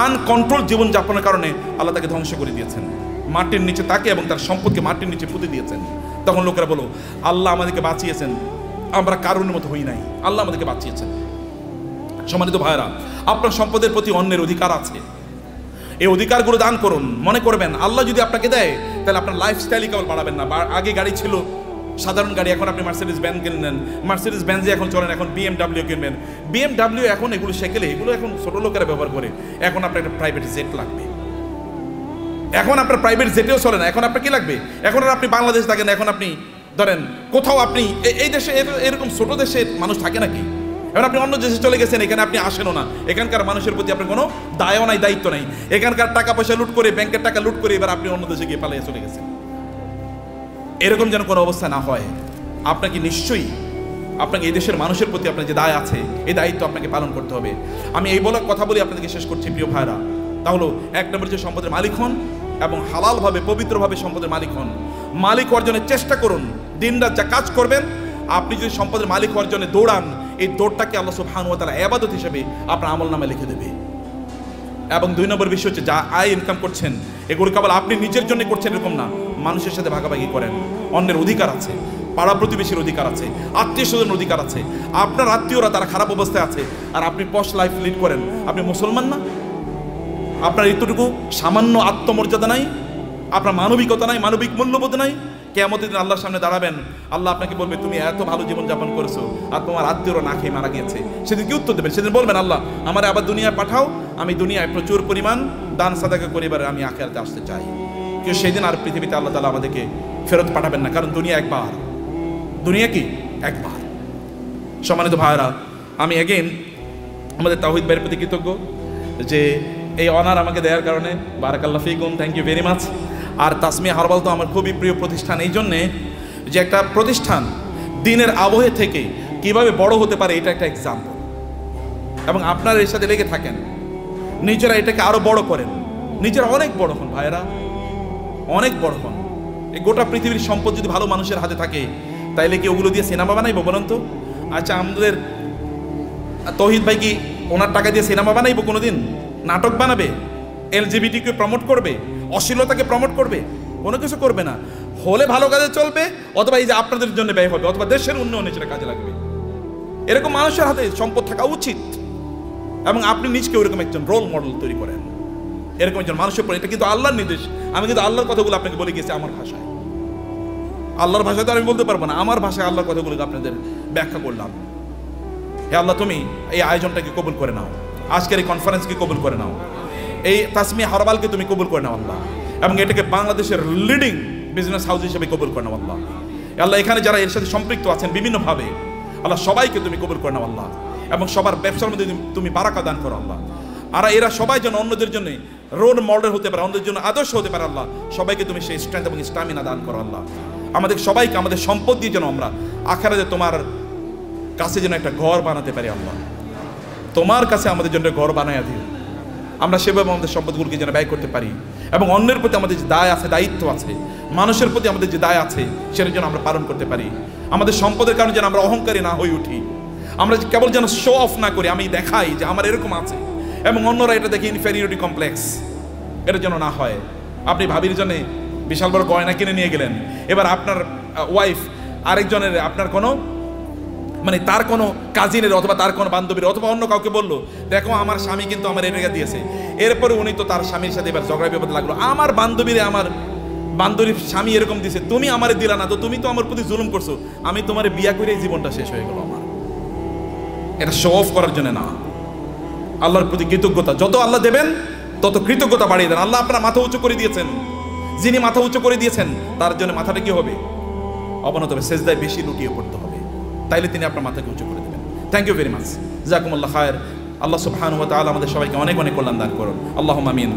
আনকন্ট্রোল জীবনযাপনের কারণে আল্লাহ তাকে ধ্বংস করে দিয়েছেন, মাটির নিচে তাকে এবং তার সম্পদকে মাটির নিচে পুঁতে দিয়েছেন। তখন লোকেরা বলো, আল্লাহ আমাদেরকে বাঁচিয়েছেন, আমরা কারণের মতো হই নাই, আল্লাহ আমাদেরকে বাঁচিয়েছেন। সম্মানিত ভাইরা, আপনার সম্পদের প্রতি অন্যের অধিকার আছে, এই অধিকারগুলো দান করুন। মনে করবেন আল্লাহ যদি আপনাকে দেয়, তাহলে আপনার লাইফস্টাইলই কেবল বাড়াবেন না। আগে গাড়ি ছিল সাধারণ গাড়ি, এখন আপনি মার্সিডিজ বেঞ্জ কিনলেন, মার্সিডিজ বেঞ্জে এখন চলেন, এখন BMW কিনবেন। BMW এখন এগুলো সেকেলে, এগুলো এখন ছোট লোকেরা ব্যবহার করে। এখন আপনার একটা প্রাইভেট জেট লাগবে, এখন আপনার প্রাইভেট জেটেও চলে না। এখন আপনার কি লাগবে? এখন আর আপনি বাংলাদেশ থাকেন, এখন আপনি ধরেন কোথাও আপনি এই দেশে এরকম ছোট দেশে মানুষ থাকে নাকি? এখন আপনি অন্য দেশে চলে গেছেন, এখানে আপনি আসেনও না, এখানকার মানুষের প্রতি আপনার কোনো দায়ও নাই, দায়িত্ব নাই। এখানকার টাকা পয়সা লুট করে, ব্যাংকের টাকা লুট করে এবার আপনি অন্য দেশে গিয়ে পালিয়ে চলে গেছেন। এরকম যেন কোনো অবস্থা না হয়। আপনাকে নিশ্চয়ই আপনাকে এই দেশের মানুষের প্রতি আপনার যে দায় আছে, এই দায়িত্ব আপনাকে পালন করতে হবে। আমি এই বলার কথা বলি আপনাদেরকে শেষ করছি প্রিয় ভাইরা। তাহলে এক নম্বর যে সম্পদের মালিক হন এবং হালালভাবে পবিত্রভাবে সম্পদের মালিক হন। মালিক অর্জনের চেষ্টা করুন, দিনরাত যা কাজ করবেন। আপনি যদি সম্পদের মালিক অর্জনে দৌড়ান, এই দৌড়টাকে আল্লাহ সুবহানাহু ওয়া তাআলা ইবাদত হিসেবে আপনার আমলনামায় লিখে দেবে। এবং দুই নম্বর বিষয় হচ্ছে, যা আয় ইনকাম করছেন, এগুলো কেবল আপনি নিজের জন্য করছেন এরকম না, মানুষের সাথে ভাগাভাগি করেন। অন্যের অধিকার আছে, পাড়া প্রতিবেশীর অধিকার আছে, আত্মীয় স্বজনের অধিকার আছে। আপনার আত্মীয়রা তারা খারাপ অবস্থায় আছে, আর আপনি পশ লাইফ লিড করেন। আপনি মুসলমান না? আপনার এতটুকু সামান্য আত্মমর্যাদা নাই, আপনার মানবিকতা নাই, মানবিক মূল্যবোধ নাই। কিয়ামতের দিন আল্লাহর সামনে দাঁড়াবেন, আল্লাহ আপনাকে বলবে, তুমি এত ভালো জীবনযাপন করেছো আর তোমার আত্মীয়রা না খেয়ে মারা গিয়েছে। সেদিন কি উত্তর দেবেন? সেদিন বলবেন, আল্লাহ আমার আবার দুনিয়ায় পাঠাও, আমি দুনিয়ায় প্রচুর পরিমাণ দান সাদাকা করে এবার আমি আখিরাতে আসতে চাই, কেউ সেদিন আর পৃথিবীতে আল্লাহ তাআলা আমাদেরকে ফেরত পাঠাবেন না, কারণ দুনিয়া একবার, দুনিয়া কি একবার। সম্মানিত ভাইরা, আমি এগেইন আমাদের তাওহীদ ভাইয়ের প্রতি কৃতজ্ঞ যে এই অনার আমাকে দেওয়ার কারণে। বারাকাল্লাহ ফিকুম, থ্যাংক ইউ ভেরি মাচ। আর তাসমিয়া হার্বাল তো আমার খুবই প্রিয় প্রতিষ্ঠান, এই জন্যে যে একটা প্রতিষ্ঠান দিনের আবহে থেকে কিভাবে বড় হতে পারে এটা একটা এক্সাম্পল, এবং আপনারা এর সাথে লেগে থাকেন, নিজেরা এটাকে আরো বড় করেন, নিজেরা অনেক বড় হন ভাইয়েরা, অনেক বড় হন। এই গোটা পৃথিবীর সম্পদ যদি ভালো মানুষের হাতে থাকে তাইলে কি ওগুলো দিয়ে সিনেমা বানাইবো বলুন তো? আচ্ছা, আমাদের তৌহিদ ভাই কি ওনার টাকা দিয়ে সিনেমা বানাইবো কোনোদিন? নাটক বানাবে? এলজিবিটিকে প্রমোট করবে? অশ্লীলতাকে প্রমোট করবে? কোনো কিছু করবে না। হলে ভালো কাজে চলবে, অথবা এই যে আপনাদের জন্য ব্যয় হবে, অথবা দেশের উন্নয়নে সেটা কাজে লাগবে। এরকম মানুষের হাতে সম্পদ থাকা উচিত, এবং আপনি নিজকে ওরকম একজন রোল মডেল তৈরি করেন, এরকম একজন মানুষের পর। এটা কিন্তু আল্লাহর নির্দেশ। আমি কিন্তু আল্লাহর কথাগুলো আপনাকে বলে গেছি আমার ভাষায়, আল্লাহর ভাষায় তো আমি বলতে পারবো না, আমার ভাষায় আল্লাহর কথাগুলো আপনাদের ব্যাখ্যা করলাম। হে আল্লাহ, তুমি এই আয়োজনটাকে কবুল করে নাও, আজকের এই কনফারেন্সকে কবুল করে নাও, এই তাসমিয়া হারবালকে তুমি কবুল করে নাও আল্লাহ, এবং এটাকে বাংলাদেশের লিডিং বিজনেস হাউস হিসেবে কবুল করে নাও আল্লাহ। আল্লাহ, এখানে যারা এর সাথে সম্পৃক্ত আছেন বিভিন্নভাবে, আল্লাহ সবাইকে তুমি কবুল করে নাও আল্লাহ, এবং সবার ব্যবসার মধ্যে তুমি বারাকা দান করো আল্লাহ। আর এরা সবাই যেন অন্যদের জন্য রোল মডেল হতে পারে, অন্যদের জন্য আদর্শ হতে পারে আল্লাহ। সবাইকে তুমি সেই স্ট্রেংথ এবং স্টামিনা দান করো আল্লাহ। আমাদের সবাইকে আমাদের সম্পদ দিয়ে যেন আমরা আখিরাতে তোমার কাছে যেন একটা ঘর বানাতে পারি আল্লাহ, তোমার কাছে আমাদের জন্য ঘর বানাইয়া দিও। আমরা সেভাবে আমাদের সম্পদগুলোকে যেন ব্যয় করতে পারি, এবং অন্যের প্রতি আমাদের যে দায় আছে, দায়িত্ব আছে, মানুষের প্রতি আমাদের যে দায় আছে, সেটা যেন আমরা পালন করতে পারি। আমাদের সম্পদের কারণে যেন আমরা অহংকারী না হয়ে উঠি, আমরা কেবল যেন শো অফ না করি, আমি দেখাই যে আমার এরকম আছে, এবং অন্যরা এটা দেখে ইনফেরিয়রিটি কমপ্লেক্স, এটা যেন না হয়। আপনি ভাবির জন্য বিশাল বড় গয়না কিনে নিয়ে গেলেন, এবার আপনার ওয়াইফ আরেকজনের, আপনার কোনো মানে তার কোনো কাজিনের অথবা তার কোনো বান্ধবীর অথবা অন্য কাউকে বললো, দেখো আমার স্বামী কিন্তু আমার এই টাকা দিয়েছে। এরপরে উনি তো তার স্বামীর সাথে এবার ঝগড়া বিপদ লাগলো, আমার বান্ধবীরে, আমার বান্ধবীর স্বামী এরকম দিয়েছে, তুমি আমারে দিলা না, তো তুমি তো আমার প্রতি জুলুম করছো, আমি তোমার বিয়া করে জীবনটা শেষ হয়ে গেল আমার। এটা শো অফ করার জন্য না, আল্লাহর প্রতি কৃতজ্ঞতা। যত আল্লাহ দেবেন তত কৃতজ্ঞতা বাড়িয়ে দেন। আল্লাহ আপনার মাথা উঁচু করে দিয়েছেন, যিনি মাথা উঁচু করে দিয়েছেন তার জন্য মাথাটা কি হবে? অবনত হবে, সেজদায় বেশি লুটিয়ে পড়তে হবে, তাইলে তিনি আপনার মাথাকে উঁচু করে দেবেন। থ্যাংক ইউ ভেরি মাচ, জাযাকুমুল্লাহ খায়ের। আল্লাহ সুবহানাহু ওয়া তাআলা আমাদের সবাইকে অনেক অনেক কল্যাণ দান করুন। আল্লাহুম্মা আমিন।